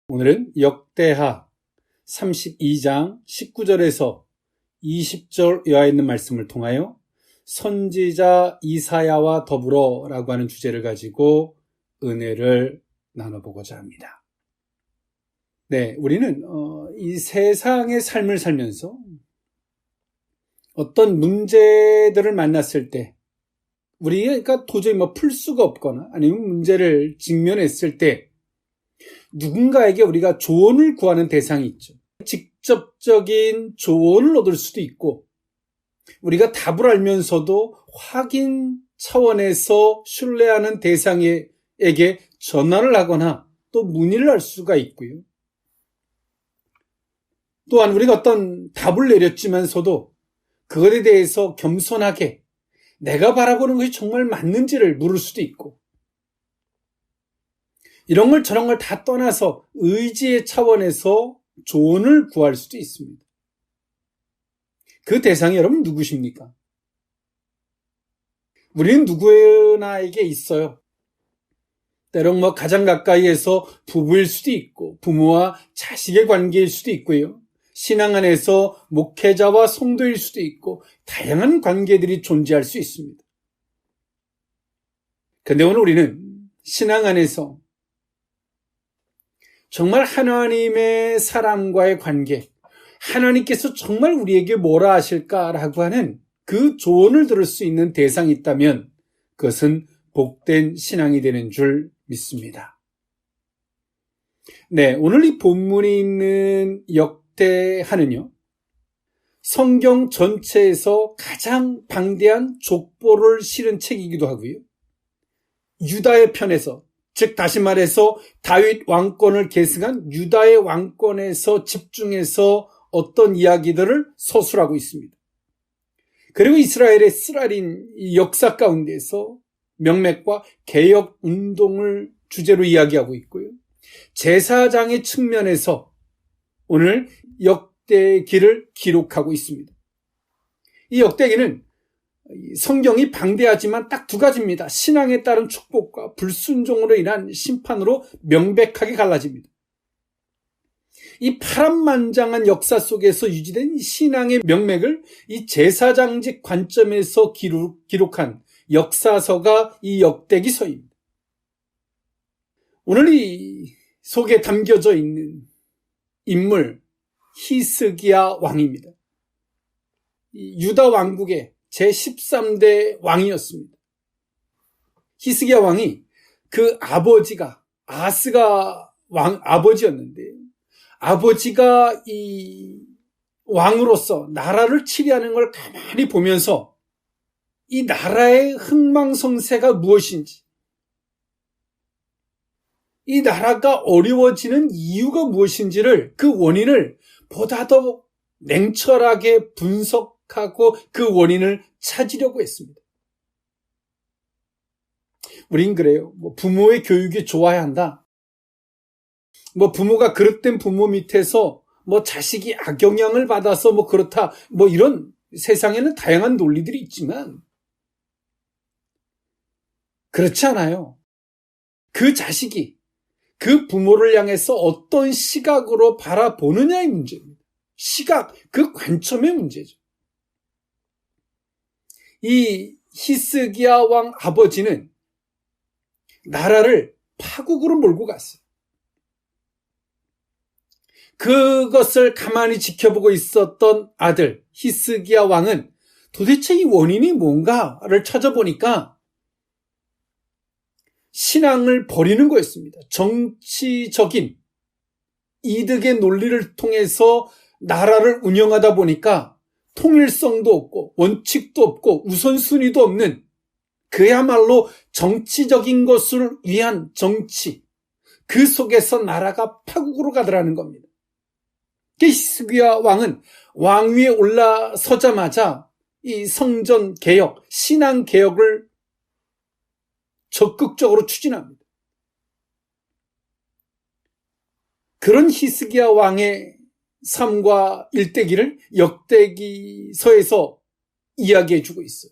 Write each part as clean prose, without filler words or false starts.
오늘은 역대하 32장 19절에서 20절 이하에 있는 말씀을 통하여 선지자 이사야와 더불어 라고 하는 주제를 가지고 은혜를 나눠보고자 합니다. 네, 우리는 이 세상의 삶을 살면서 어떤 문제들을 만났을 때 우리가 도저히 풀 수가 없거나 아니면 문제를 직면했을 때 누군가에게 우리가 조언을 구하는 대상이 있죠. 직접적인 조언을 얻을 수도 있고 우리가 답을 알면서도 확인 차원에서 신뢰하는 대상에게 전화를 하거나 또 문의를 할 수가 있고요. 또한 우리가 어떤 답을 내렸지만서도 그것에 대해서 겸손하게 내가 바라보는 것이 정말 맞는지를 물을 수도 있고 이런 걸 저런 걸 다 떠나서 의지의 차원에서 조언을 구할 수도 있습니다. 그 대상이 여러분 누구십니까? 우리는 누구나에게 있어요. 때론 가장 가까이에서 부부일 수도 있고 부모와 자식의 관계일 수도 있고요. 신앙 안에서 목회자와 성도일 수도 있고 다양한 관계들이 존재할 수 있습니다. 그런데 오늘 우리는 신앙 안에서 정말 하나님의 사랑과의 관계, 하나님께서 정말 우리에게 뭐라 하실까라고 하는 그 조언을 들을 수 있는 대상이 있다면 그것은 복된 신앙이 되는 줄 믿습니다. 네, 오늘 이 본문이 있는 역대하는요, 성경 전체에서 가장 방대한 족보를 실은 책이기도 하고요. 유다의 편에서 즉 다시 말해서 다윗 왕권을 계승한 유다의 왕권에서 집중해서 어떤 이야기들을 서술하고 있습니다. 그리고 이스라엘의 쓰라린 역사 가운데서 명맥과 개혁 운동을 주제로 이야기하고 있고요. 제사장의 측면에서 오늘 역대기를 기록하고 있습니다. 이 역대기는 성경이 방대하지만 딱 두 가지입니다. 신앙에 따른 축복과 불순종으로 인한 심판으로 명백하게 갈라집니다. 이 파란만장한 역사 속에서 유지된 신앙의 명맥을 이 제사장직 관점에서 기록한 역사서가 이 역대기서입니다. 오늘 이 속에 담겨져 있는 인물 히스기야 왕입니다. 유다 왕국의 제13대 왕이었습니다. 히스기야 왕이 그 아버지가 아스가 아버지였는데 아버지가 이 왕으로서 나라를 치리하는 걸 가만히 보면서 이 나라의 흥망성쇠가 무엇인지 이 나라가 어려워지는 이유가 무엇인지를 그 원인을 보다 더 냉철하게 분석하고 그 원인을 찾으려고 했습니다. 우린 그래요. 부모의 교육이 좋아야 한다. 부모가 그릇된 부모 밑에서 자식이 악영향을 받아서 그렇다. 이런 세상에는 다양한 논리들이 있지만 그렇지 않아요. 그 자식이 그 부모를 향해서 어떤 시각으로 바라보느냐의 문제입니다. 시각, 그 관점의 문제죠. 이 히스기야 왕 아버지는 나라를 파국으로 몰고 갔어요. 그것을 가만히 지켜보고 있었던 아들 히스기야 왕은 도대체 이 원인이 뭔가를 찾아보니까 신앙을 버리는 거였습니다. 정치적인 이득의 논리를 통해서 나라를 운영하다 보니까 통일성도 없고 원칙도 없고 우선순위도 없는 그야말로 정치적인 것을 위한 정치, 그 속에서 나라가 파국으로 가더라는 겁니다. 히스기야 왕은 왕위에 올라서자마자 이 성전 개혁, 신앙 개혁을 적극적으로 추진합니다. 그런 히스기야 왕의 삶과 일대기를 역대기서에서 이야기해주고 있어요.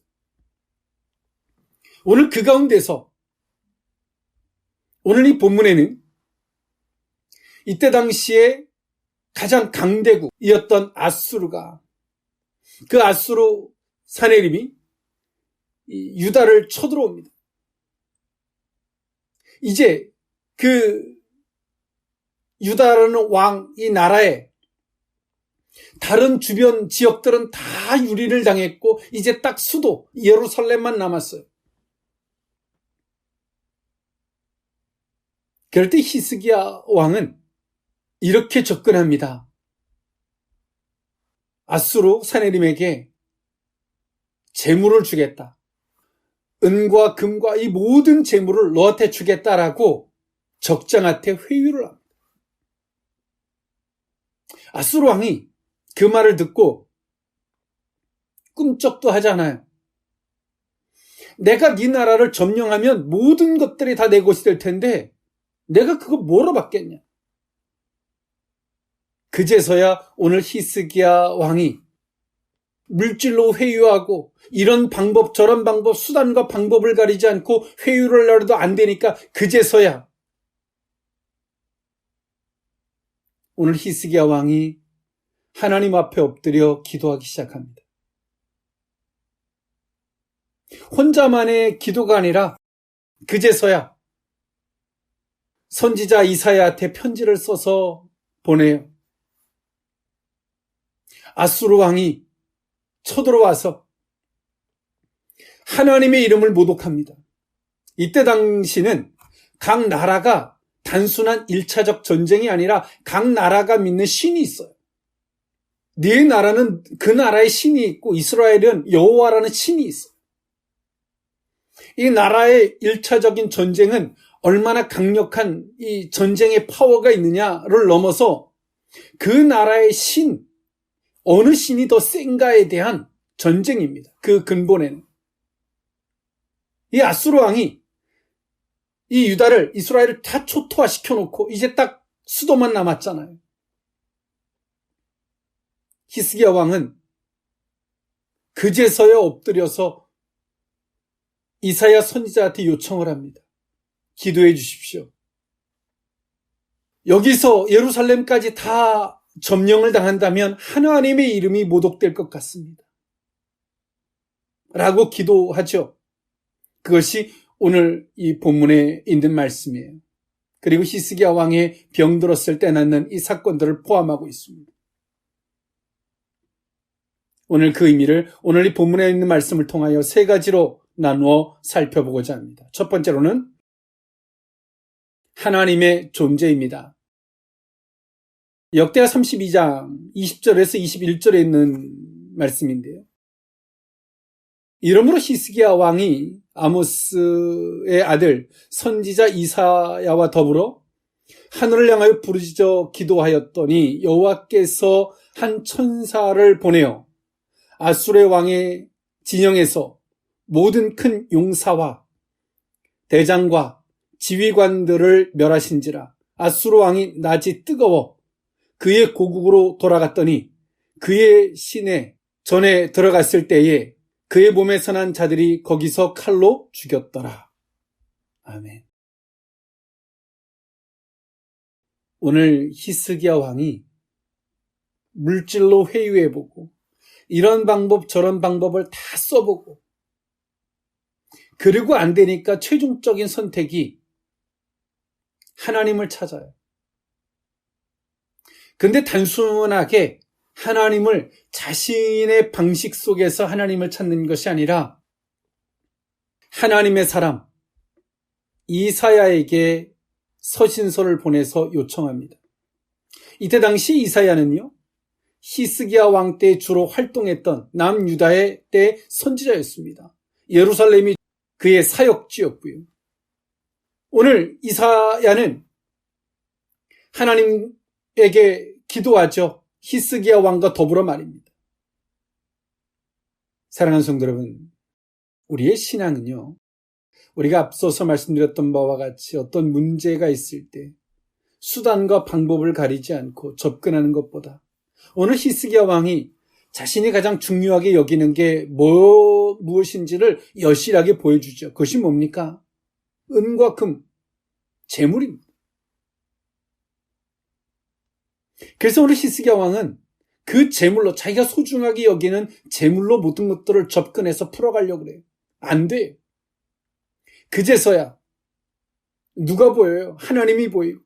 오늘 그 가운데서 오늘 이 본문에는 이때 당시에 가장 강대국이었던 아수르가, 그 아수르 사내림이 유다를 쳐들어옵니다. 이제 그 유다라는 왕, 이 나라에 다른 주변 지역들은 다 유리를 당했고 이제 딱 수도 예루살렘만 남았어요. 그럴 때 히스기야 왕은 이렇게 접근합니다. 아수르 사내림에게 재물을 주겠다. 은과 금과 이 모든 재물을 너한테 주겠다라고 적장한테 회유를 합니다. 아수르 왕이 그 말을 듣고 꿈쩍도 하지 않아요. 내가 네 나라를 점령하면 모든 것들이 다 내 것이 될 텐데 내가 그거 뭐로 받겠냐. 그제서야 오늘 히스기야 왕이 물질로 회유하고 이런 방법 저런 방법 수단과 방법을 가리지 않고 회유를 하려도 안 되니까 그제서야 오늘 히스기야 왕이 하나님 앞에 엎드려 기도하기 시작합니다. 혼자만의 기도가 아니라 그제서야 선지자 이사야한테 편지를 써서 보내요. 아수르 왕이 쳐들어와서 하나님의 이름을 모독합니다. 이때 당시는 각 나라가 단순한 1차적 전쟁이 아니라 각 나라가 믿는 신이 있어요. 네 나라는 그 나라의 신이 있고 이스라엘은 여호와라는 신이 있어요. 이 나라의 1차적인 전쟁은 얼마나 강력한 이 전쟁의 파워가 있느냐를 넘어서 그 나라의 신, 어느 신이 더 센가에 대한 전쟁입니다. 그 근본에는. 이 아수르 왕이 이 유다를, 이스라엘을 다 초토화시켜놓고 이제 딱 수도만 남았잖아요. 히스기야 왕은 그제서야 엎드려서 이사야 선지자한테 요청을 합니다. 기도해 주십시오. 여기서 예루살렘까지 다 점령을 당한다면 하나님의 이름이 모독될 것 같습니다. 라고 기도하죠. 그것이 오늘 이 본문에 있는 말씀이에요. 그리고 히스기야 왕의 병들었을 때 낳는 이 사건들을 포함하고 있습니다. 오늘 그 의미를 오늘 이 본문에 있는 말씀을 통하여 세 가지로 나누어 살펴보고자 합니다. 첫 번째로는 하나님의 존재입니다. 역대하 32장 20절에서 21절에 있는 말씀인데요. 이러므로 히스기야 왕이 아모스의 아들 선지자 이사야와 더불어 하늘을 향하여 부르짖어 기도하였더니 여호와께서 한 천사를 보내어 아수르의 왕의 진영에서 모든 큰 용사와 대장과 지휘관들을 멸하신지라. 아수르 왕이 낯이 뜨거워 그의 고국으로 돌아갔더니 그의 시내 전에 들어갔을 때에 그의 몸에 선한 자들이 거기서 칼로 죽였더라. 아멘. 오늘 히스기야 왕이 물질로 회유해보고 이런 방법 저런 방법을 다 써보고 그리고 안 되니까 최종적인 선택이 하나님을 찾아요. 근데 단순하게 하나님을 자신의 방식 속에서 하나님을 찾는 것이 아니라 하나님의 사람 이사야에게 서신서를 보내서 요청합니다. 이때 당시 이사야는요, 히스기야 왕 때 주로 활동했던 남유다의 때 선지자였습니다. 예루살렘이 그의 사역지였고요. 오늘 이사야는 하나님에게 기도하죠. 히스기야 왕과 더불어 말입니다. 사랑하는 성도 여러분, 우리의 신앙은요, 우리가 앞서서 말씀드렸던 바와 같이 어떤 문제가 있을 때 수단과 방법을 가리지 않고 접근하는 것보다 오늘 히스기야 왕이 자신이 가장 중요하게 여기는 게 무엇인지를 여실하게 보여주죠. 그것이 뭡니까? 은과 금, 재물입니다. 그래서 오늘 히스기야 왕은 그 재물로, 자기가 소중하게 여기는 재물로 모든 것들을 접근해서 풀어가려고 그래요. 안 돼요. 그제서야 누가 보여요? 하나님이 보이고.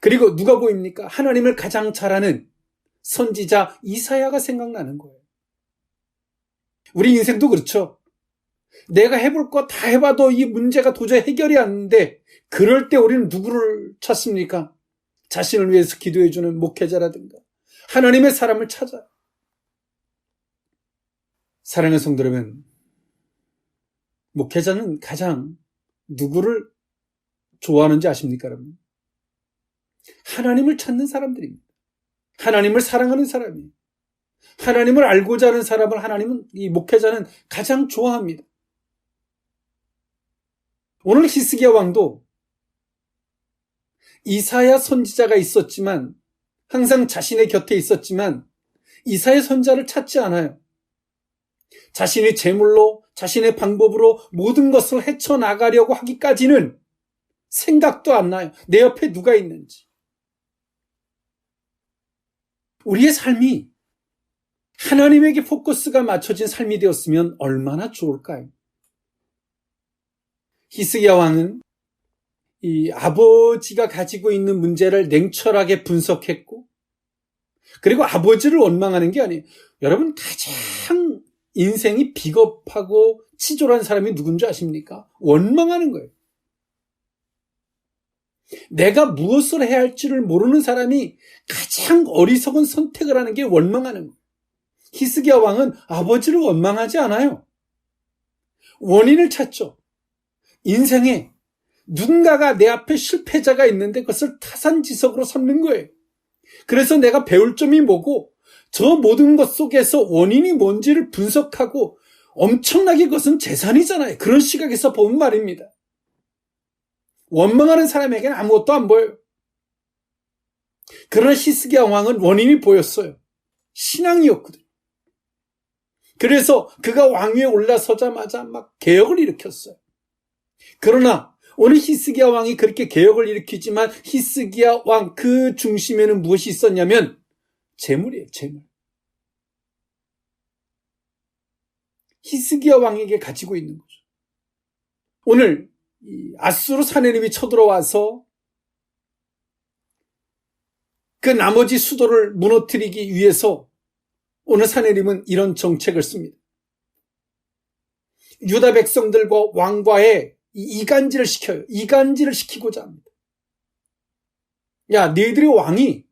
그리고 누가 보입니까? 하나님을 가장 잘 아는 선지자 이사야가 생각나는 거예요. 우리 인생도 그렇죠. 내가 해볼 거 다 해봐도 이 문제가 도저히 해결이 안 되는데, 그럴 때 우리는 누구를 찾습니까? 자신을 위해서 기도해주는 목회자라든가 하나님의 사람을 찾아요. 사랑하는 성도 여러분, 목회자는 가장 누구를 좋아하는지 아십니까, 여러분? 하나님을 찾는 사람들입니다. 하나님을 사랑하는 사람이에요. 하나님을 알고자 하는 사람을 이 목회자는 가장 좋아합니다. 오늘 히스기야 왕도 이사야 선지자가 있었지만, 항상 자신의 곁에 있었지만 이사야 선지자를 찾지 않아요. 자신의 재물로, 자신의 방법으로 모든 것을 헤쳐나가려고 하기까지는 생각도 안 나요. 내 옆에 누가 있는지. 우리의 삶이 하나님에게 포커스가 맞춰진 삶이 되었으면 얼마나 좋을까요? 히스기야 왕은 이 아버지가 가지고 있는 문제를 냉철하게 분석했고, 그리고 아버지를 원망하는 게 아니에요. 여러분, 가장 인생이 비겁하고 치졸한 사람이 누군지 아십니까? 원망하는 거예요. 내가 무엇을 해야 할지를 모르는 사람이 가장 어리석은 선택을 하는 게 원망하는 거예요. 히스기야 왕은 아버지를 원망하지 않아요. 원인을 찾죠. 인생에 누군가가 내 앞에 실패자가 있는데 그것을 타산지석으로 삼는 거예요. 그래서 내가 배울 점이 뭐고, 저 모든 것 속에서 원인이 뭔지를 분석하고, 엄청나게 그것은 재산이잖아요. 그런 시각에서 보면 말입니다. 원망하는 사람에게는 아무것도 안 보여요. 그러나 히스기야 왕은 원인이 보였어요. 신앙이었거든요. 그래서 그가 왕위에 올라서자마자 막 개혁을 일으켰어요. 그러나 오늘 히스기야 왕이 그렇게 개혁을 일으키지만 히스기야 왕 그 중심에는 무엇이 있었냐면 재물이에요. 재물. 히스기야 왕에게 가지고 있는 거죠. 오늘 아수르 사내림이 쳐들어와서 그 나머지 수도를 무너뜨리기 위해서 오늘 사내림은 이런 정책을 씁니다. 유다 백성들과 왕과의 이간질을 시켜요. 이간질을 시키고자 합니다. 야, 너희들의 왕이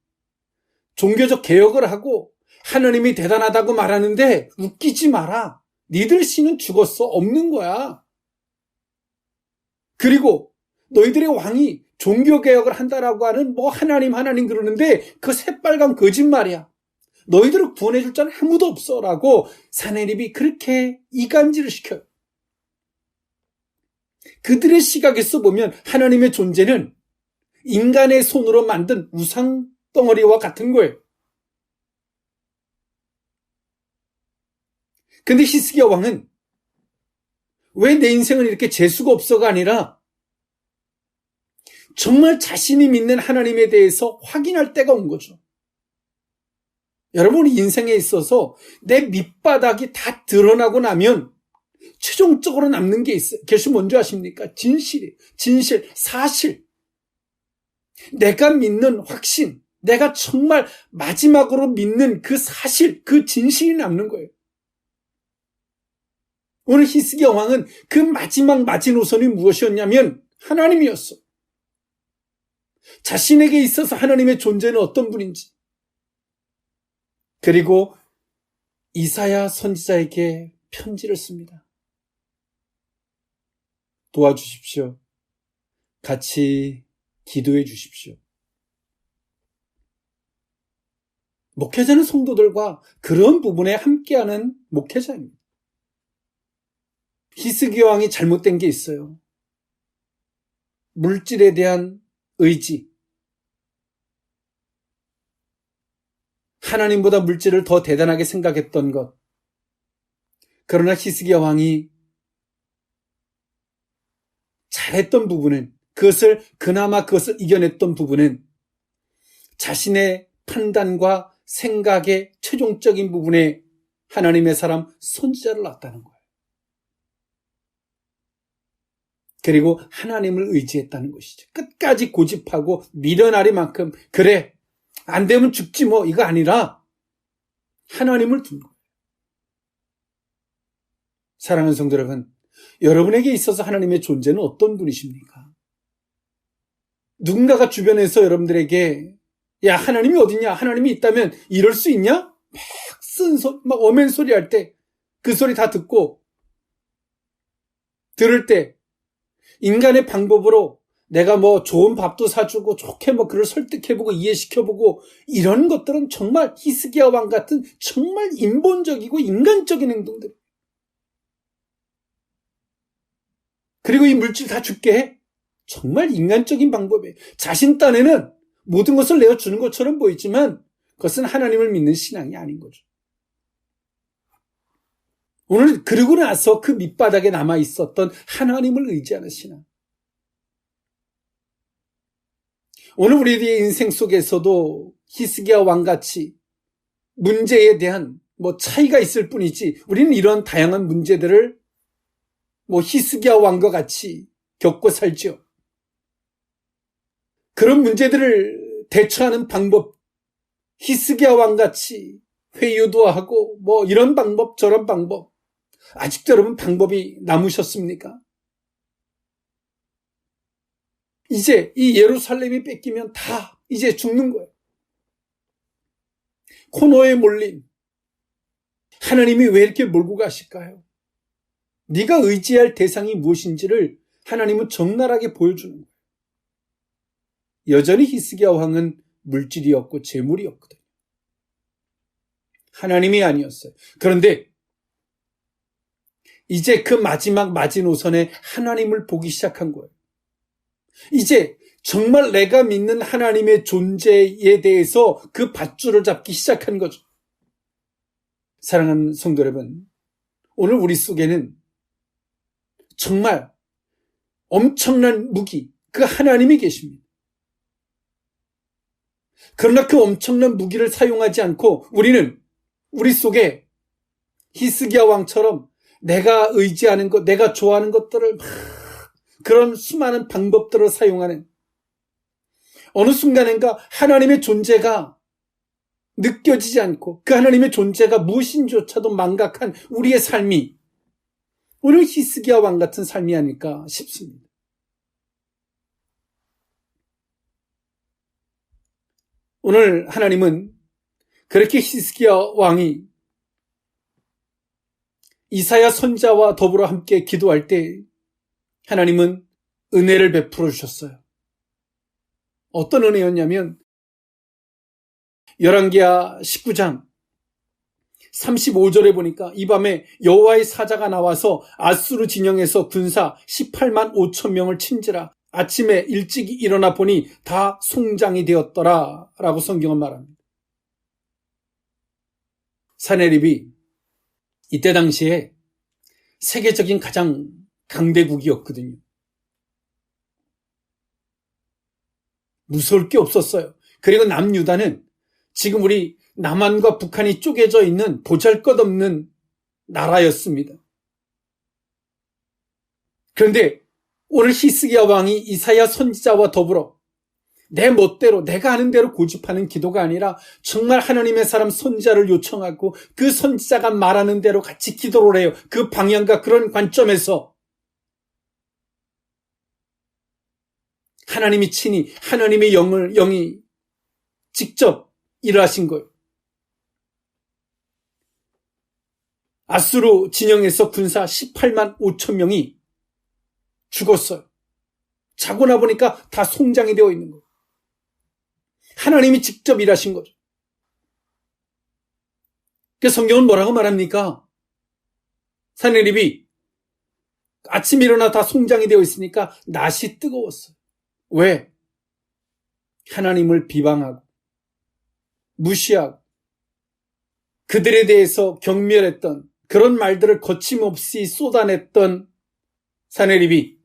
종교적 개혁을 하고 하나님이 대단하다고 말하는데 웃기지 마라. 너희들 신은 죽었어. 없는 거야. 그리고 너희들의 왕이 종교개혁을 한다라고 하는 하나님 그러는데 그 새빨간 거짓말이야. 너희들을 구원해줄 자는 아무도 없어. 라고 사내립이 그렇게 이간질을 시켜요. 그들의 시각에서 보면 하나님의 존재는 인간의 손으로 만든 우상 덩어리와 같은 거예요. 근데 히스기야 왕은 왜 내 인생은 이렇게 재수가 없어가 아니라 정말 자신이 믿는 하나님에 대해서 확인할 때가 온 거죠. 여러분, 우리 인생에 있어서 내 밑바닥이 다 드러나고 나면 최종적으로 남는 게 있어요. 그것이 뭔지 아십니까? 진실이에요. 진실, 사실. 내가 믿는 확신, 내가 정말 마지막으로 믿는 그 사실, 그 진실이 남는 거예요. 오늘 히스기야 왕은 그 마지막 마지노선이 무엇이었냐면 하나님이었어. 자신에게 있어서 하나님의 존재는 어떤 분인지, 그리고 이사야 선지자에게 편지를 씁니다. 도와주십시오. 같이 기도해 주십시오. 목회자는 성도들과 그런 부분에 함께하는 목회자입니다. 히스기야 왕이 잘못된 게 있어요. 물질에 대한 의지. 하나님보다 물질을 더 대단하게 생각했던 것. 그러나 히스기야 왕이 잘했던 부분은, 그나마 그것을 이겨냈던 부분은 자신의 판단과 생각의 최종적인 부분에 하나님의 사람 선지자를 낳았다는 거예요. 그리고 하나님을 의지했다는 것이죠. 끝까지 고집하고 미련하리만큼 그래 안 되면 죽지 뭐 이거 아니라 하나님을 둔 거예요. 사랑하는 성도 여러분, 여러분에게 있어서 하나님의 존재는 어떤 분이십니까? 누군가가 주변에서 여러분들에게 야 하나님이 어딨냐? 하나님이 있다면 이럴 수 있냐? 막 쓴소리, 막 어멘 소리 할 때 그 소리 다 듣고 들을 때 인간의 방법으로 내가 뭐 좋은 밥도 사주고 좋게 뭐 그를 설득해보고 이해시켜보고 이런 것들은 정말 히스기야 왕 같은 정말 인본적이고 인간적인 행동들. 그리고 이 물질 다 죽게 해. 정말 인간적인 방법이에요. 자신 딴에는 모든 것을 내어주는 것처럼 보이지만 그것은 하나님을 믿는 신앙이 아닌 거죠. 오늘 그러고 나서 그 밑바닥에 남아있었던 하나님을 의지하는 신앙. 오늘 우리의 인생 속에서도 히스기야 왕같이 문제에 대한 차이가 있을 뿐이지 우리는 이런 다양한 문제들을 히스기야 왕과 같이 겪고 살죠. 그런 문제들을 대처하는 방법, 히스기야 왕같이 회유도 하고 이런 방법 저런 방법, 아직도 여러분 방법이 남으셨습니까? 이제 이 예루살렘이 뺏기면 다 이제 죽는 거예요. 코너에 몰린 하나님이 왜 이렇게 몰고 가실까요? 네가 의지할 대상이 무엇인지를 하나님은 적나라하게 보여주는 거예요. 여전히 히스기야 왕은 물질이었고 재물이었거든요. 하나님이 아니었어요. 그런데 이제 그 마지막 마지노선에 하나님을 보기 시작한 거예요. 이제 정말 내가 믿는 하나님의 존재에 대해서 그 밧줄을 잡기 시작한 거죠. 사랑하는 성도 여러분, 오늘 우리 속에는 정말 엄청난 무기, 그 하나님이 계십니다. 그러나 그 엄청난 무기를 사용하지 않고 우리는 우리 속에 히스기야 왕처럼 내가 의지하는 것, 내가 좋아하는 것들을 그런 수많은 방법들을 사용하는 어느 순간인가 하나님의 존재가 느껴지지 않고 그 하나님의 존재가 무엇인조차도 망각한 우리의 삶이 오늘 히스기야 왕 같은 삶이 아닐까 싶습니다. 오늘 하나님은 그렇게 히스기야 왕이 이사야 선지자와 더불어 함께 기도할 때 하나님은 은혜를 베풀어 주셨어요. 어떤 은혜였냐면 열왕기하 19장 35절에 보니까 이 밤에 여호와의 사자가 나와서 아수르 진영에서 군사 18만 5천 명을 친지라 아침에 일찍 일어나 보니 다 송장이 되었더라 라고 성경은 말합니다. 사네립이 이때 당시에 세계적인 가장 강대국이었거든요. 무서울 게 없었어요. 그리고 남유다는 지금 우리 남한과 북한이 쪼개져 있는 보잘것없는 나라였습니다. 그런데 오늘 히스기야 왕이 이사야 선지자와 더불어 내 멋대로 내가 아는 대로 고집하는 기도가 아니라 정말 하나님의 사람 선지자를 요청하고 그 선지자가 말하는 대로 같이 기도를 해요. 그 방향과 그런 관점에서 하나님이 친히 하나님의 영이 직접 일하신 거예요. 아수르 진영에서 군사 18만 5천 명이 죽었어요. 자고 나보니까 다 송장이 되어 있는 거예요. 하나님이 직접 일하신 거죠. 그래서 성경은 뭐라고 말합니까? 사네립이 아침 일어나 다 송장이 되어 있으니까 낯이 뜨거웠어요. 왜? 하나님을 비방하고 무시하고 그들에 대해서 경멸했던 그런 말들을 거침없이 쏟아냈던 사네립이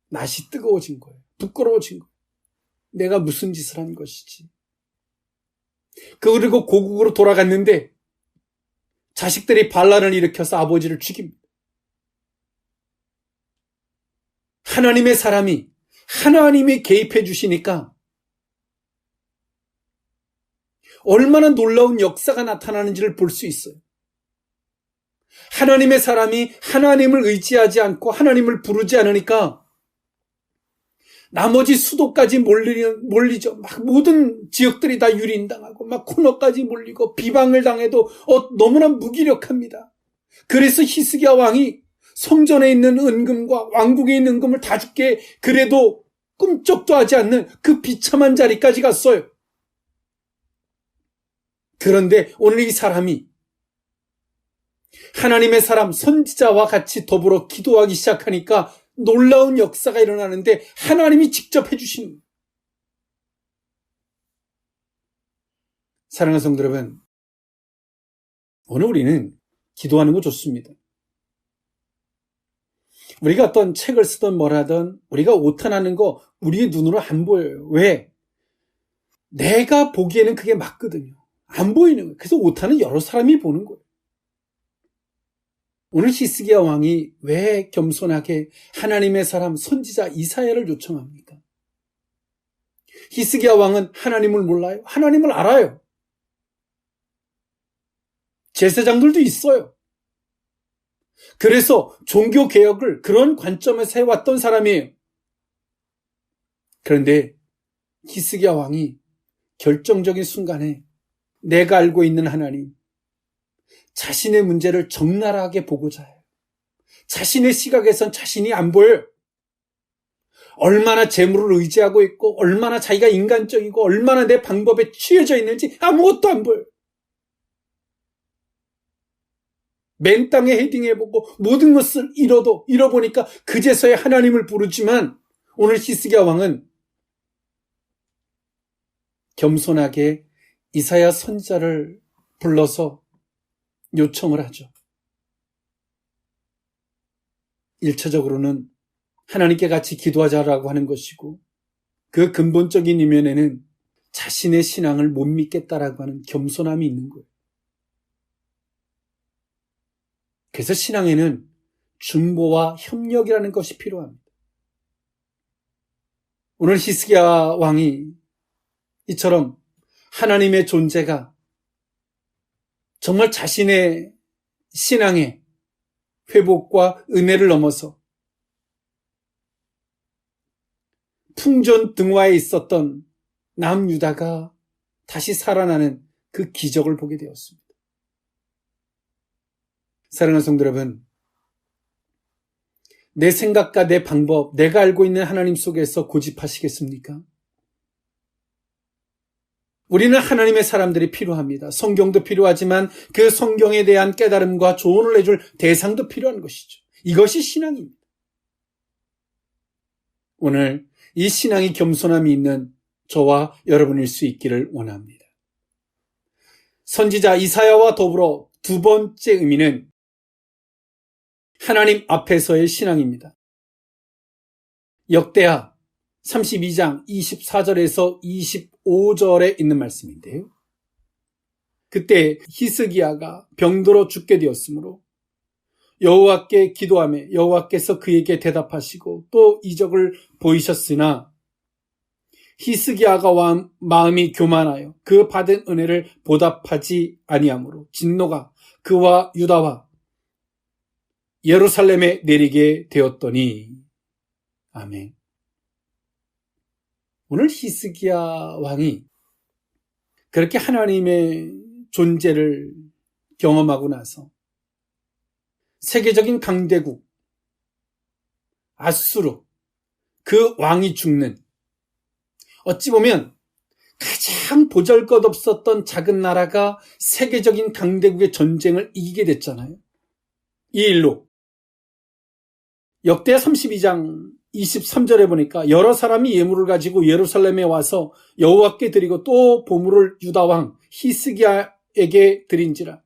낯이 뜨거워진 거예요. 부끄러워진 거예요. 내가 무슨 짓을 한 것이지. 그리고 고국으로 돌아갔는데 자식들이 반란을 일으켜서 아버지를 죽입니다. 하나님의 사람이 하나님이 개입해 주시니까 얼마나 놀라운 역사가 나타나는지를 볼 수 있어요. 하나님의 사람이 하나님을 의지하지 않고 하나님을 부르지 않으니까 나머지 수도까지 몰리죠. 막 모든 지역들이 다 유린당하고 막 코너까지 몰리고 비방을 당해도 너무나 무기력합니다. 그래서 히스기야 왕이 성전에 있는 은금과 왕궁에 있는 은금을 다 줄게 그래도 꿈쩍도 하지 않는 그 비참한 자리까지 갔어요. 그런데 오늘 이 사람이 하나님의 사람 선지자와 같이 더불어 기도하기 시작하니까 놀라운 역사가 일어나는데 하나님이 직접 해주시는 거예요. 사랑하는 성도 여러분, 오늘 우리는 기도하는 거 좋습니다. 우리가 어떤 책을 쓰든 뭘 하든 우리가 오탄하는 거 우리의 눈으로 안 보여요. 왜? 내가 보기에는 그게 맞거든요. 안 보이는 거예요. 그래서 오탄은 여러 사람이 보는 거예요. 오늘 히스기야 왕이 왜 겸손하게 하나님의 사람 선지자 이사야를 요청합니까? 히스기야 왕은 하나님을 몰라요? 하나님을 알아요. 제사장들도 있어요. 그래서 종교개혁을 그런 관점에서 해왔던 사람이에요. 그런데 히스기야 왕이 결정적인 순간에 내가 알고 있는 하나님, 자신의 문제를 적나라하게 보고자 해요. 자신의 시각에선 자신이 안 보여요. 얼마나 재물을 의지하고 있고 얼마나 자기가 인간적이고 얼마나 내 방법에 취해져 있는지 아무것도 안 보여요. 맨 땅에 헤딩해보고 모든 것을 잃어보니까 그제서야 하나님을 부르지만 오늘 히스기야 왕은 겸손하게 이사야 선지자를 불러서 요청을 하죠. 1차적으로는 하나님께 같이 기도하자라고 하는 것이고 그 근본적인 이면에는 자신의 신앙을 못 믿겠다라고 하는 겸손함이 있는 거예요. 그래서 신앙에는 중보와 협력이라는 것이 필요합니다. 오늘 히스기야 왕이 이처럼 하나님의 존재가 정말 자신의 신앙의 회복과 은혜를 넘어서 풍전등화에 있었던 남유다가 다시 살아나는 그 기적을 보게 되었습니다. 사랑하는 성도 여러분, 내 생각과 내 방법, 내가 알고 있는 하나님 속에서 고집하시겠습니까? 우리는 하나님의 사람들이 필요합니다. 성경도 필요하지만 그 성경에 대한 깨달음과 조언을 해줄 대상도 필요한 것이죠. 이것이 신앙입니다. 오늘 이 신앙이 겸손함이 있는 저와 여러분일 수 있기를 원합니다. 선지자 이사야와 더불어 두 번째 의미는 하나님 앞에서의 신앙입니다. 역대하 32장 24절에서 25절에 있는 말씀인데요. 그때 히스기야가 병들어 죽게 되었으므로 여호와께 기도하며 여호와께서 그에게 대답하시고 또 이적을 보이셨으나 히스기야가 마음이 교만하여 그 받은 은혜를 보답하지 아니하므로 진노가 그와 유다와 예루살렘에 내리게 되었더니. 아멘. 오늘 히스기야 왕이 그렇게 하나님의 존재를 경험하고 나서 세계적인 강대국 아수르 그 왕이 죽는, 어찌 보면 가장 보잘것없었던 작은 나라가 세계적인 강대국의 전쟁을 이기게 됐잖아요. 이 일로 역대하 32장 23절에 보니까 여러 사람이 예물을 가지고 예루살렘에 와서 여호와께 드리고 또 보물을 유다왕 히스기야에게 드린지라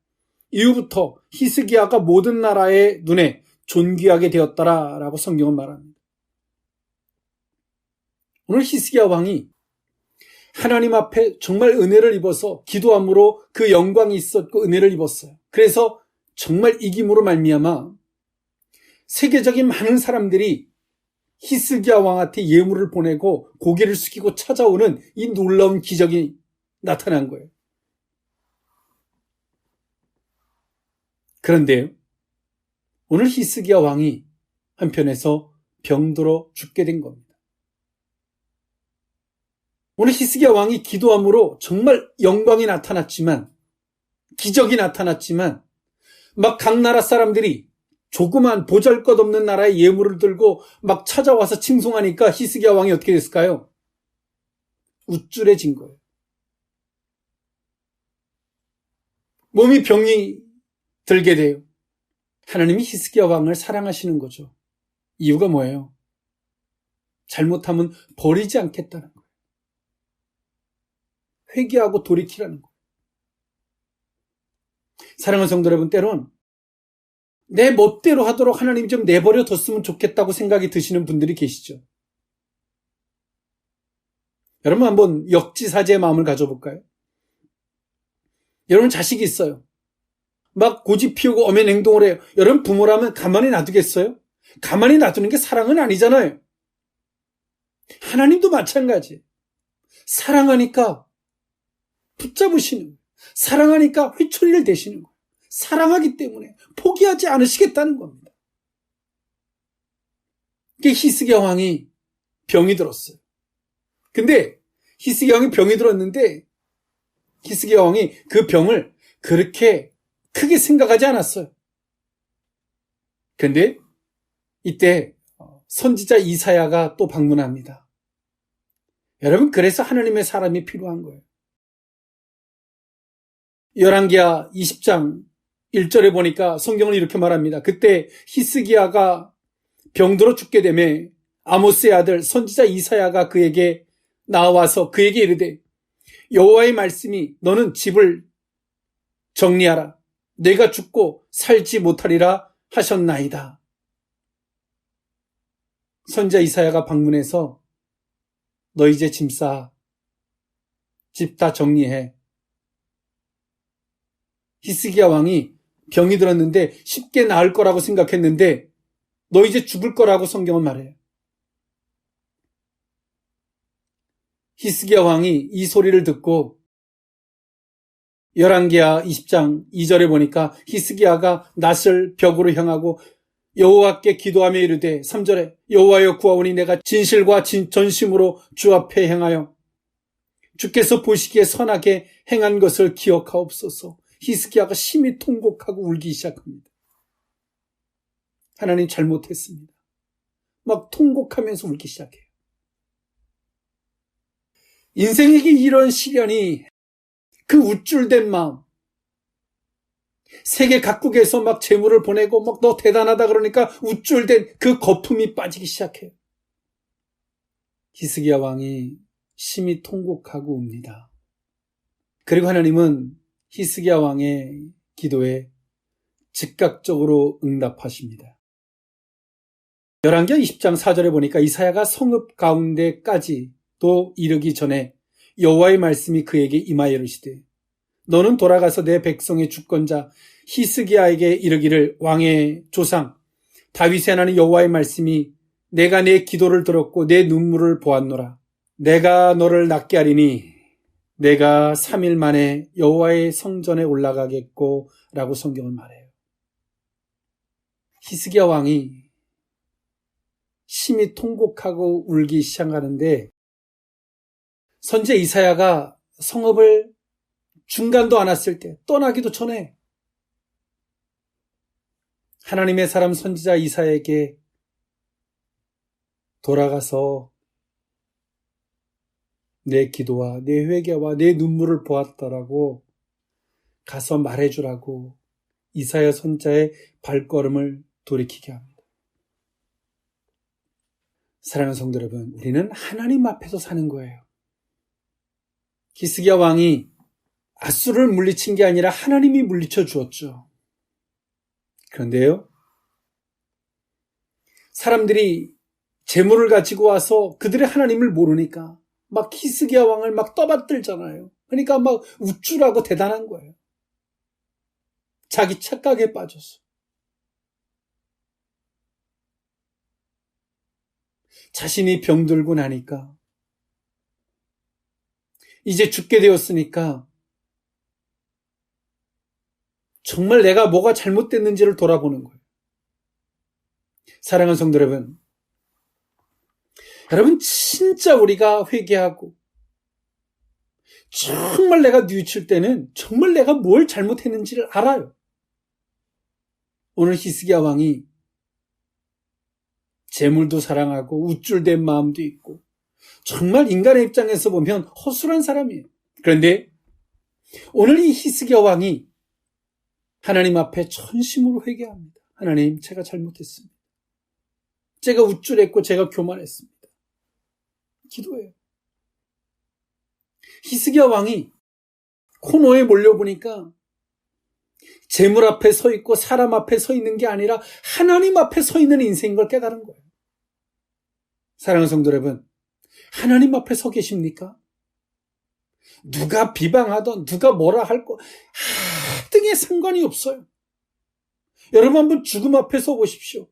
이후부터 히스기야가 모든 나라의 눈에 존귀하게 되었더라라고 성경은 말합니다. 오늘 히스기야 왕이 하나님 앞에 정말 은혜를 입어서 기도함으로 그 영광이 있었고 은혜를 입었어요. 그래서 정말 이김으로 말미암아 세계적인 많은 사람들이 히스기야 왕한테 예물을 보내고 고개를 숙이고 찾아오는 이 놀라운 기적이 나타난 거예요. 그런데요, 오늘 히스기야 왕이 한편에서 병들어 죽게 된 겁니다. 오늘 히스기야 왕이 기도함으로 정말 영광이 나타났지만, 기적이 나타났지만, 막 각 나라 사람들이 조그만 보잘것없는 나라의 예물을 들고 막 찾아와서 칭송하니까 히스기야 왕이 어떻게 됐을까요? 우쭐해진 거예요. 몸이 병이 들게 돼요. 하나님이 히스기야 왕을 사랑하시는 거죠. 이유가 뭐예요? 잘못하면 버리지 않겠다는 거예요. 회개하고 돌이키라는 거예요. 사랑하는 성도 여러분, 때론 내 멋대로 하도록 하나님 좀 내버려 뒀으면 좋겠다고 생각이 드시는 분들이 계시죠. 여러분 한번 역지사지의 마음을 가져볼까요? 여러분 자식이 있어요. 막 고집 피우고 엄한 행동을 해요. 여러분 부모라면 가만히 놔두겠어요? 가만히 놔두는 게 사랑은 아니잖아요. 하나님도 마찬가지. 사랑하니까 붙잡으시는 거예요. 사랑하니까 회초리를 대시는 거예요. 사랑하기 때문에 포기하지 않으시겠다는 겁니다. 히스기야 왕이 병이 들었어요. 근데 히스기야 왕이 병이 들었는데 히스기야 왕이 그 병을 그렇게 크게 생각하지 않았어요. 근데 이때 선지자 이사야가 또 방문합니다. 여러분, 그래서 하나님의 사람이 필요한 거예요. 열왕기하 20장 1절에 보니까 성경을 이렇게 말합니다. 그때 히스기야가 병들어 죽게 되매 아모스의 아들 선지자 이사야가 그에게 나와서 그에게 이르되 여호와의 말씀이 너는 집을 정리하라. 내가 죽고 살지 못하리라 하셨나이다. 선지자 이사야가 방문해서 너 이제 짐 싸. 집 다 정리해. 히스기야 왕이 병이 들었는데 쉽게 나을 거라고 생각했는데 너 이제 죽을 거라고 성경은 말해요. 히스기야 왕이 이 소리를 듣고 열왕기하 20장 2절에 보니까 히스기야가 낯을 벽으로 향하고 여호와께 기도하며 이르되 3절에 여호와여 구하오니 내가 진실과 전심으로 주 앞에 행하여 주께서 보시기에 선하게 행한 것을 기억하옵소서. 히스기야가 심히 통곡하고 울기 시작합니다. 하나님 잘못했습니다. 막 통곡하면서 울기 시작해요. 인생에게 이런 시련이 그 우쭐댄 마음, 세계 각국에서 막 재물을 보내고 막 너 대단하다 그러니까 우쭐댄 그 거품이 빠지기 시작해요. 히스기야 왕이 심히 통곡하고 웁니다. 그리고 하나님은 히스기야 왕의 기도에 즉각적으로 응답하십니다. 열왕기하 20장 4절에 보니까 이사야가 성읍 가운데까지 또 이르기 전에 여호와의 말씀이 그에게 임하여 이르시되 너는 돌아가서 내 백성의 주권자 히스기야에게 이르기를 왕의 조상 다윗의 하나님 여호와의 말씀이 내가 내 기도를 들었고 내 눈물을 보았노라. 내가 너를 낫게 하리니 내가 3일 만에 여호와의 성전에 올라가겠고 라고 성경은 말해요. 히스기야 왕이 심히 통곡하고 울기 시작하는데 선지자 이사야가 성읍을 중간도 안 왔을 때 떠나기도 전에 하나님의 사람 선지자 이사야에게 돌아가서 내 기도와 내 회개와 내 눈물을 보았다라고 가서 말해주라고 이사야 선지자의 발걸음을 돌이키게 합니다. 사랑하는 성도 여러분, 우리는 하나님 앞에서 사는 거예요. 히스기야 왕이 앗수를 물리친 게 아니라 하나님이 물리쳐 주었죠. 그런데요, 사람들이 재물을 가지고 와서 그들의 하나님을 모르니까 막 히스기야 왕을 막 떠받들잖아요. 그러니까 막 우쭐하고 대단한 거예요. 자기 착각에 빠져서. 자신이 병들고 나니까 이제 죽게 되었으니까 정말 내가 뭐가 잘못됐는지를 돌아보는 거예요. 사랑하는 성도 여러분 진짜 우리가 회개하고 정말 내가 뉘우칠 때는 정말 내가 뭘 잘못했는지를 알아요. 오늘 히스기야 왕이 재물도 사랑하고 우쭐댄 마음도 있고 정말 인간의 입장에서 보면 허술한 사람이에요. 그런데 오늘 이 히스기야 왕이 하나님 앞에 전심으로 회개합니다. 하나님, 제가 잘못했습니다. 제가 우쭐했고 제가 교만했습니다. 기도해요. 히스기야 왕이 코너에 몰려보니까 재물 앞에 서 있고 사람 앞에 서 있는 게 아니라 하나님 앞에 서 있는 인생인 걸 깨달은 거예요. 사랑하는 성도 여러분, 하나님 앞에 서 계십니까? 누가 비방하던 누가 뭐라 할 거 하등에 상관이 없어요. 여러분 한번 죽음 앞에 서 보십시오.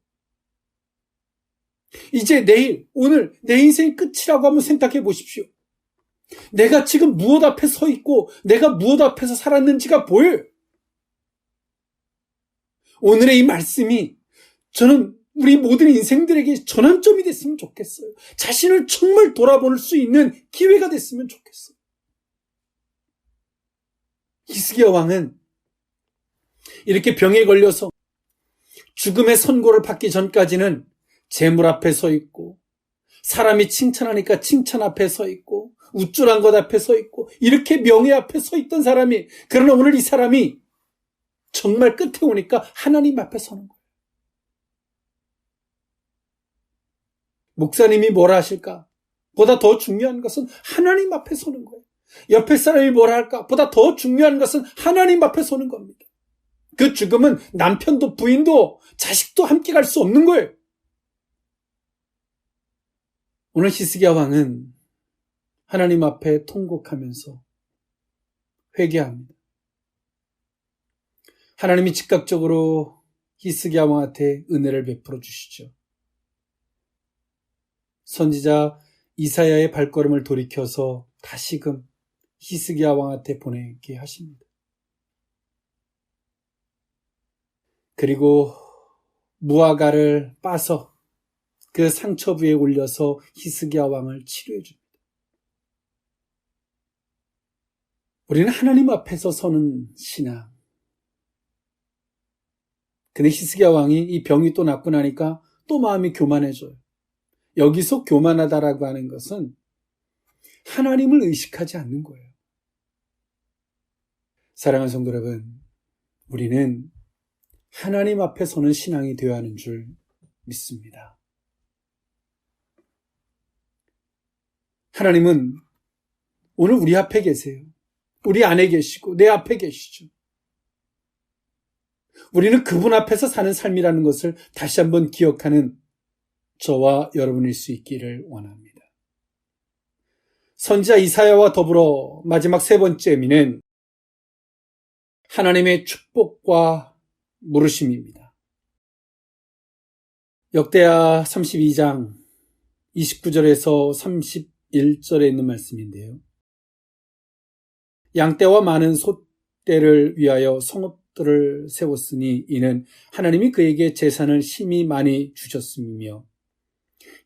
이제 내일, 오늘 내 인생이 끝이라고 한번 생각해 보십시오. 내가 지금 무엇 앞에 서 있고 내가 무엇 앞에서 살았는지가 보여요. 오늘의 이 말씀이 저는 우리 모든 인생들에게 전환점이 됐으면 좋겠어요. 자신을 정말 돌아볼 수 있는 기회가 됐으면 좋겠어요. 히스기야 왕은 이렇게 병에 걸려서 죽음의 선고를 받기 전까지는 재물 앞에 서 있고 사람이 칭찬하니까 칭찬 앞에 서 있고 우쭐한 것 앞에 서 있고 이렇게 명예 앞에 서 있던 사람이, 그러나 오늘 이 사람이 정말 끝에 오니까 하나님 앞에 서는 거예요. 목사님이 뭐라 하실까? 보다 더 중요한 것은 하나님 앞에 서는 거예요. 옆에 사람이 뭐라 할까? 보다 더 중요한 것은 하나님 앞에 서는 겁니다. 그 죽음은 남편도 부인도 자식도 함께 갈 수 없는 거예요. 오늘 히스기야 왕은 하나님 앞에 통곡하면서 회개합니다. 하나님이 즉각적으로 히스기야 왕한테 은혜를 베풀어 주시죠. 선지자 이사야의 발걸음을 돌이켜서 다시금 히스기야 왕한테 보내게 하십니다. 그리고 무화과를 빠서 그 상처 부에 올려서 히스기야 왕을 치료해 줍니다. 우리는 하나님 앞에서 서는 신앙. 근데 히스기야 왕이 이 병이 또 낫고 나니까 또 마음이 교만해져요. 여기서 교만하다라고 하는 것은 하나님을 의식하지 않는 거예요. 사랑하는 성도 여러분, 우리는 하나님 앞에 서는 신앙이 되어야 하는 줄 믿습니다. 하나님은 오늘 우리 앞에 계세요. 우리 안에 계시고 내 앞에 계시죠. 우리는 그분 앞에서 사는 삶이라는 것을 다시 한번 기억하는 저와 여러분일 수 있기를 원합니다. 선지자 이사야와 더불어 마지막 세 번째 의미는 하나님의 축복과 물으심입니다. 역대하 32장 29절에서 31절에 있는 말씀인데요. 양떼와 많은 소떼를 위하여 성읍들을 세웠으니 이는 하나님이 그에게 재산을 심히 많이 주셨음이며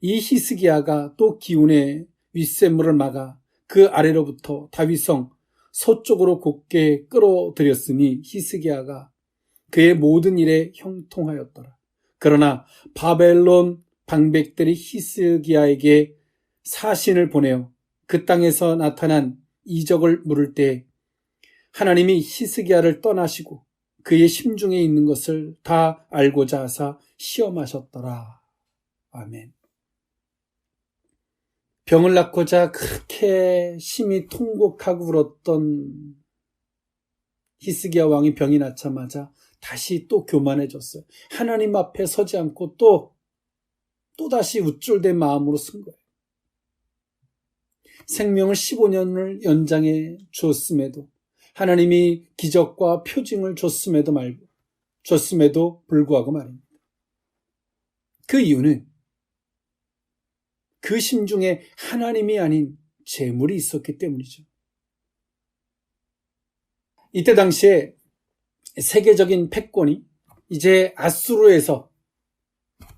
이 히스기야가 또 기운의 윗샘물을 막아 그 아래로부터 다윗성 서쪽으로 곧게 끌어들였으니 히스기야가 그의 모든 일에 형통하였더라. 그러나 바벨론 방백들이 히스기야에게 사신을 보내어 그 땅에서 나타난 이적을 물을 때 하나님이 히스기야를 떠나시고 그의 심중에 있는 것을 다 알고자 하사 시험하셨더라. 아멘. 병을 낳고자 그렇게 심히 통곡하고 울었던 히스기야 왕이 병이 낳자마자 다시 또 교만해졌어요. 하나님 앞에 서지 않고 또다시 우쭐댄 마음으로 쓴 거예요. 생명을 15년을 연장해 주었음에도, 하나님이 기적과 표징을 줬음에도 불구하고 말입니다. 그 이유는 그 심중에 하나님이 아닌 재물이 있었기 때문이죠. 이때 당시에 세계적인 패권이 이제 아수르에서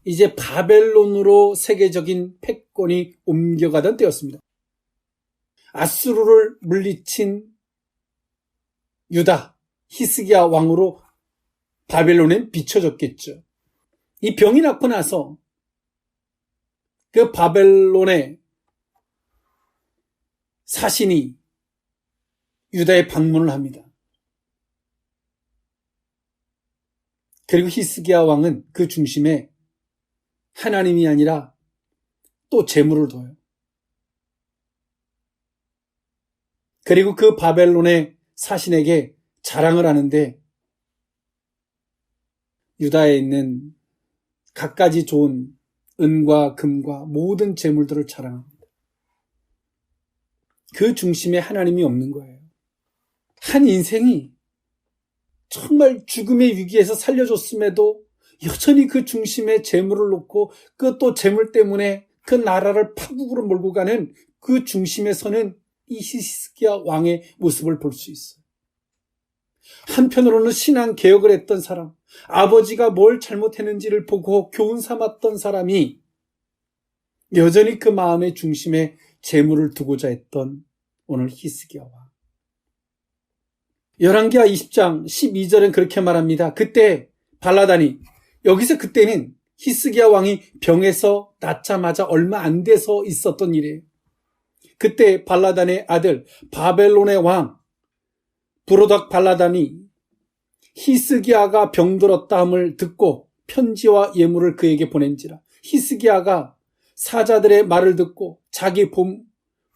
이제 바벨론으로 세계적인 패권이 옮겨가던 때였습니다. 아수르를 물리친 유다, 히스기야 왕으로 바벨론에 비춰졌겠죠. 이 병이 낫고 나서 그 바벨론의 사신이 유다에 방문을 합니다. 그리고 히스기야 왕은 그 중심에 하나님이 아니라 또 재물을 둬요. 그리고 그 바벨론의 사신에게 자랑을 하는데 유다에 있는 갖가지 좋은 은과 금과 모든 재물들을 자랑합니다. 그 중심에 하나님이 없는 거예요. 한 인생이 정말 죽음의 위기에서 살려줬음에도 여전히 그 중심에 재물을 놓고 그 또 재물 때문에 그 나라를 파국으로 몰고 가는 그 중심에서는 이 히스기야 왕의 모습을 볼 수 있어요. 한편으로는 신앙 개혁을 했던 사람, 아버지가 뭘 잘못했는지를 보고 교훈 삼았던 사람이 여전히 그 마음의 중심에 재물을 두고자 했던 오늘 히스기야 왕. 열왕기하 20장 12절은 그렇게 말합니다. 그때 발라단이, 여기서 그때는 히스기야 왕이 병에서 낫자마자 얼마 안 돼서 있었던 일이에요. 그때 발라단의 아들 바벨론의 왕 브로닥 발라단이 히스기야가 병들었다 함을 듣고 편지와 예물을 그에게 보낸지라. 히스기야가 사자들의 말을 듣고 자기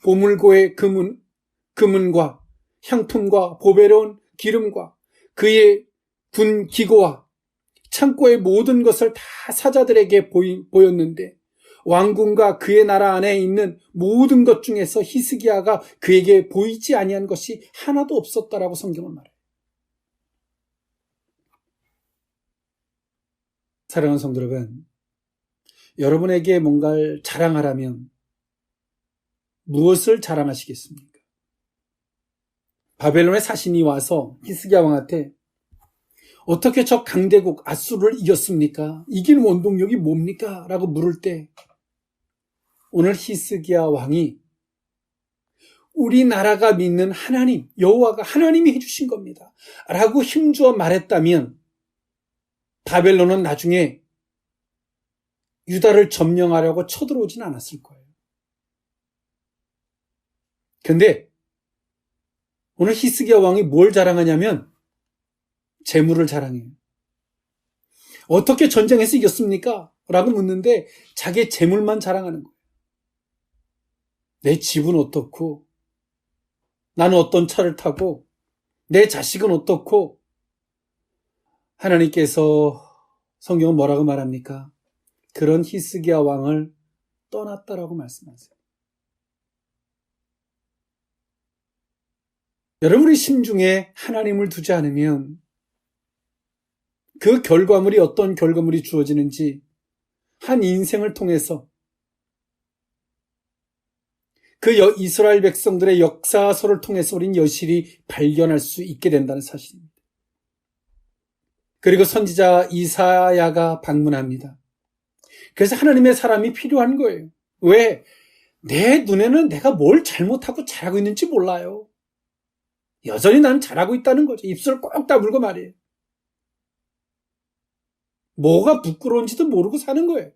보물고의 금은과 향품과 보배로운 기름과 그의 군 기고와 창고의 모든 것을 다 사자들에게 보였는데 왕궁과 그의 나라 안에 있는 모든 것 중에서 히스기야가 그에게 보이지 아니한 것이 하나도 없었다라고 성경은 말해요. 사랑하는 성도 여러분, 여러분에게 뭔가를 자랑하라면 무엇을 자랑하시겠습니까? 바벨론의 사신이 와서 히스기야 왕한테 어떻게 저 강대국 아수르를 이겼습니까? 이길 원동력이 뭡니까? 라고 물을 때 오늘 히스기야 왕이 우리나라가 믿는 하나님, 여호와가 하나님이 해주신 겁니다. 라고 힘주어 말했다면 바벨론은 나중에 유다를 점령하려고 쳐들어오진 않았을 거예요. 근데 오늘 히스기야 왕이 뭘 자랑하냐면 재물을 자랑해요. 어떻게 전쟁에서 이겼습니까? 라고 묻는데 자기의 재물만 자랑하는 거예요. 내 집은 어떻고, 나는 어떤 차를 타고, 내 자식은 어떻고. 하나님께서 성경은 뭐라고 말합니까? 그런 히스기야 왕을 떠났다라고 말씀하세요. 여러분의 심중에 하나님을 두지 않으면 그 결과물이 어떤 결과물이 주어지는지 한 인생을 통해서 그 이스라엘 백성들의 역사서를 통해서 우린 여실히 발견할 수 있게 된다는 사실입니다. 그리고 선지자 이사야가 방문합니다. 그래서 하나님의 사람이 필요한 거예요. 왜? 내 눈에는 내가 뭘 잘못하고 잘하고 있는지 몰라요. 여전히 나는 잘하고 있다는 거죠. 입술을 꼭 다물고 말이에요. 뭐가 부끄러운지도 모르고 사는 거예요.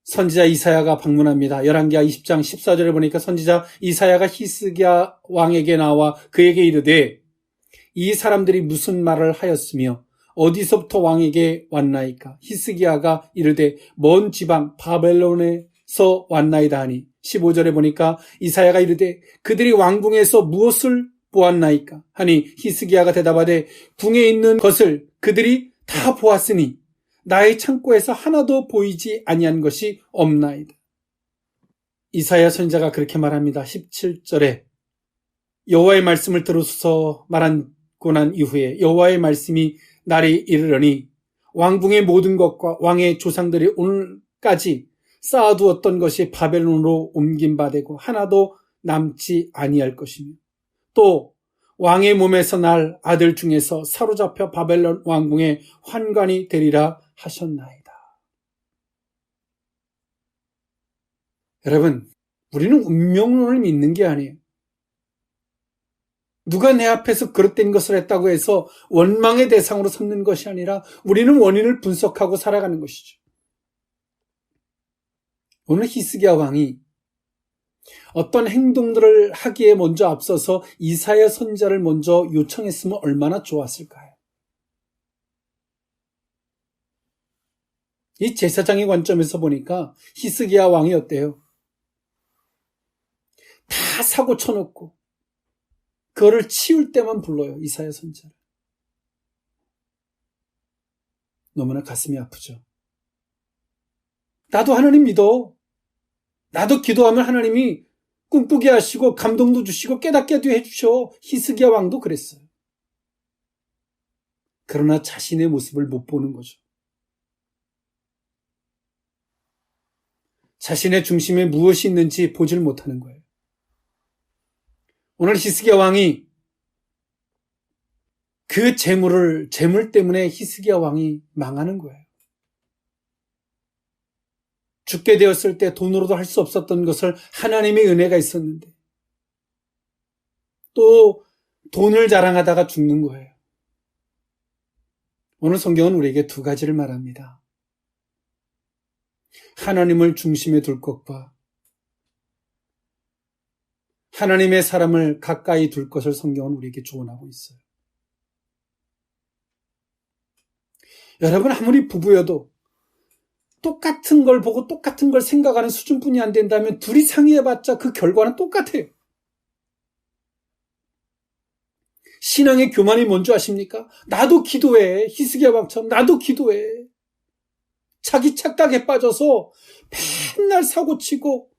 선지자 이사야가 방문합니다. 열왕기하 20장 14절에 보니까 선지자 이사야가 히스기야 왕에게 나와 그에게 이르되 이 사람들이 무슨 말을 하였으며 어디서부터 왕에게 왔나이까? 히스기야가 이르되 먼 지방 바벨론에서 왔나이다 하니 15절에 보니까 이사야가 이르되 그들이 왕궁에서 무엇을 보았나이까? 하니 히스기야가 대답하되 궁에 있는 것을 그들이 다 보았으니 나의 창고에서 하나도 보이지 아니한 것이 없나이다. 이사야 선지자가 그렇게 말합니다. 17절에 여호와의 말씀을 들으소서 말하고 난 이후에 여호와의 말씀이 날이 이르러니 왕궁의 모든 것과 왕의 조상들이 오늘까지 쌓아두었던 것이 바벨론으로 옮긴 바 되고 하나도 남지 아니할 것이며 또 왕의 몸에서 날 아들 중에서 사로잡혀 바벨론 왕궁의 환관이 되리라 하셨나이다. 여러분, 우리는 운명론을 믿는 게 아니에요. 누가 내 앞에서 그릇된 것을 했다고 해서 원망의 대상으로 삼는 것이 아니라 우리는 원인을 분석하고 살아가는 것이죠. 오늘 히스기야 왕이 어떤 행동들을 하기에 먼저 앞서서 이사야 선지자를 먼저 요청했으면 얼마나 좋았을까요? 이 제사장의 관점에서 보니까 히스기야 왕이 어때요? 다 사고 쳐놓고 그거를 치울 때만 불러요. 이사야 선지자를. 너무나 가슴이 아프죠. 나도 하나님 믿어. 나도 기도하면 하나님이 꿈꾸게 하시고 감동도 주시고 깨닫게도 해주셔. 히스기야 왕도 그랬어요. 그러나 자신의 모습을 못 보는 거죠. 자신의 중심에 무엇이 있는지 보질 못하는 거예요. 오늘 히스기야 왕이 그 재물 때문에 히스기야 왕이 망하는 거예요. 죽게 되었을 때 돈으로도 할 수 없었던 것을 하나님의 은혜가 있었는데 또 돈을 자랑하다가 죽는 거예요. 오늘 성경은 우리에게 두 가지를 말합니다. 하나님을 중심에 둘 것과 하나님의 사람을 가까이 둘 것을 성경은 우리에게 조언하고 있어요. 여러분, 아무리 부부여도 똑같은 걸 보고 똑같은 걸 생각하는 수준뿐이 안 된다면 둘이 상의해봤자 그 결과는 똑같아요. 신앙의 교만이 뭔지 아십니까? 나도 기도해. 히스기야 왕처럼 나도 기도해. 자기 착각에 빠져서 맨날 사고치고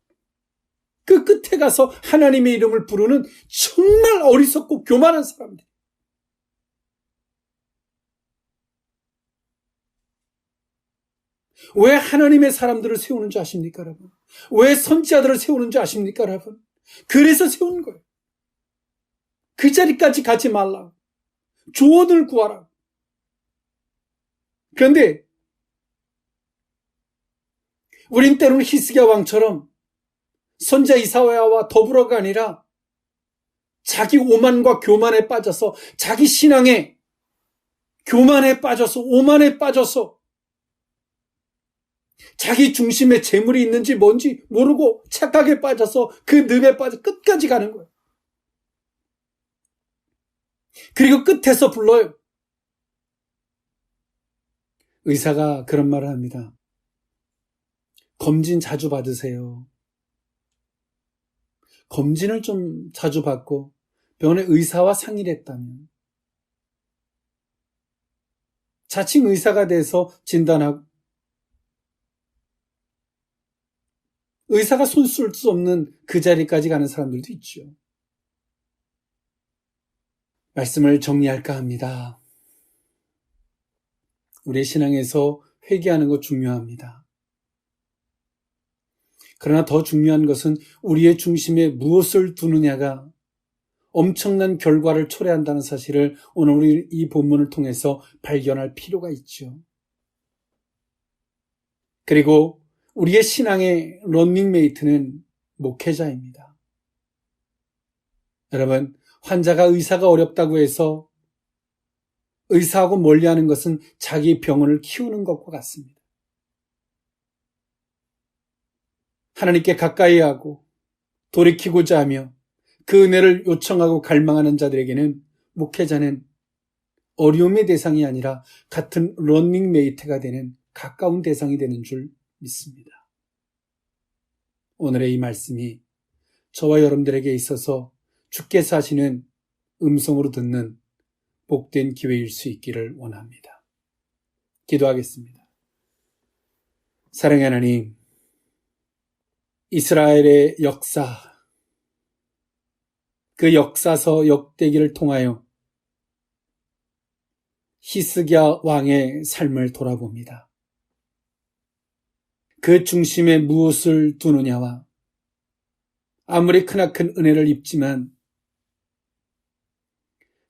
그 끝에 가서 하나님의 이름을 부르는 정말 어리석고 교만한 사람들. 왜 하나님의 사람들을 세우는 줄 아십니까, 여러분? 왜 선지자들을 세우는 줄 아십니까, 여러분? 그래서 세운 거예요. 그 자리까지 가지 말라. 조언을 구하라. 그런데 우린 때로는 히스기야 왕처럼 선지자 이사야와 더불어가 아니라 자기 오만과 교만에 빠져서 자기 신앙에 교만에 빠져서 오만에 빠져서 자기 중심에 재물이 있는지 뭔지 모르고 착각에 빠져서 그 늪에 빠져 끝까지 가는 거예요. 그리고 끝에서 불러요. 의사가 그런 말을 합니다. 검진 자주 받으세요. 검진을 좀 자주 받고 병원의 의사와 상의를 했다면 자칭 의사가 돼서 진단하고 의사가 손 쓸 수 없는 그 자리까지 가는 사람들도 있죠. 말씀을 정리할까 합니다. 우리의 신앙에서 회개하는 것 중요합니다. 그러나 더 중요한 것은 우리의 중심에 무엇을 두느냐가 엄청난 결과를 초래한다는 사실을 오늘 우리 이 본문을 통해서 발견할 필요가 있죠. 그리고 우리의 신앙의 런닝메이트는 목회자입니다. 여러분, 환자가 의사가 어렵다고 해서 의사하고 멀리하는 것은 자기 병원을 키우는 것과 같습니다. 하나님께 가까이 하고 돌이키고자 하며 그 은혜를 요청하고 갈망하는 자들에게는 목회자는 어려움의 대상이 아니라 같은 런닝메이트가 되는 가까운 대상이 되는 줄 믿습니다. 오늘의 이 말씀이 저와 여러분들에게 있어서 주께서 하시는 음성으로 듣는 복된 기회일 수 있기를 원합니다. 기도하겠습니다. 사랑의 하나님, 이스라엘의 역사, 그 역사서 역대기를 통하여 히스기야 왕의 삶을 돌아봅니다. 그 중심에 무엇을 두느냐와 아무리 크나큰 은혜를 입지만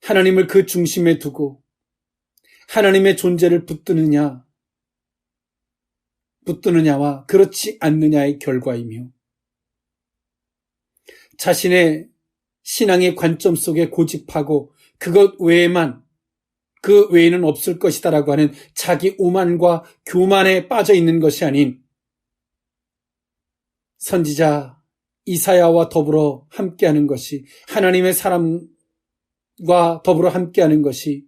하나님을 그 중심에 두고 하나님의 존재를 붙드느냐와 그렇지 않느냐의 결과이며 자신의 신앙의 관점 속에 고집하고 그것 외에만 그 외에는 없을 것이다라고 하는 자기 오만과 교만에 빠져 있는 것이 아닌 선지자 이사야와 더불어 함께하는 것이 하나님의 사람과 더불어 함께하는 것이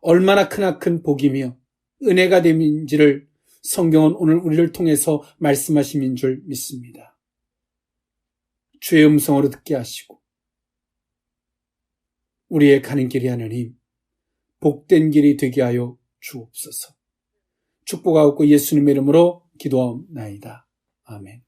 얼마나 크나큰 복이며 은혜가 됨인지를 성경은 오늘 우리를 통해서 말씀하심인 줄 믿습니다. 주의 음성으로 듣게 하시고 우리의 가는 길이 하나님 복된 길이 되게 하여 주옵소서. 축복하옵고 예수님의 이름으로 기도하옵나이다. 아멘.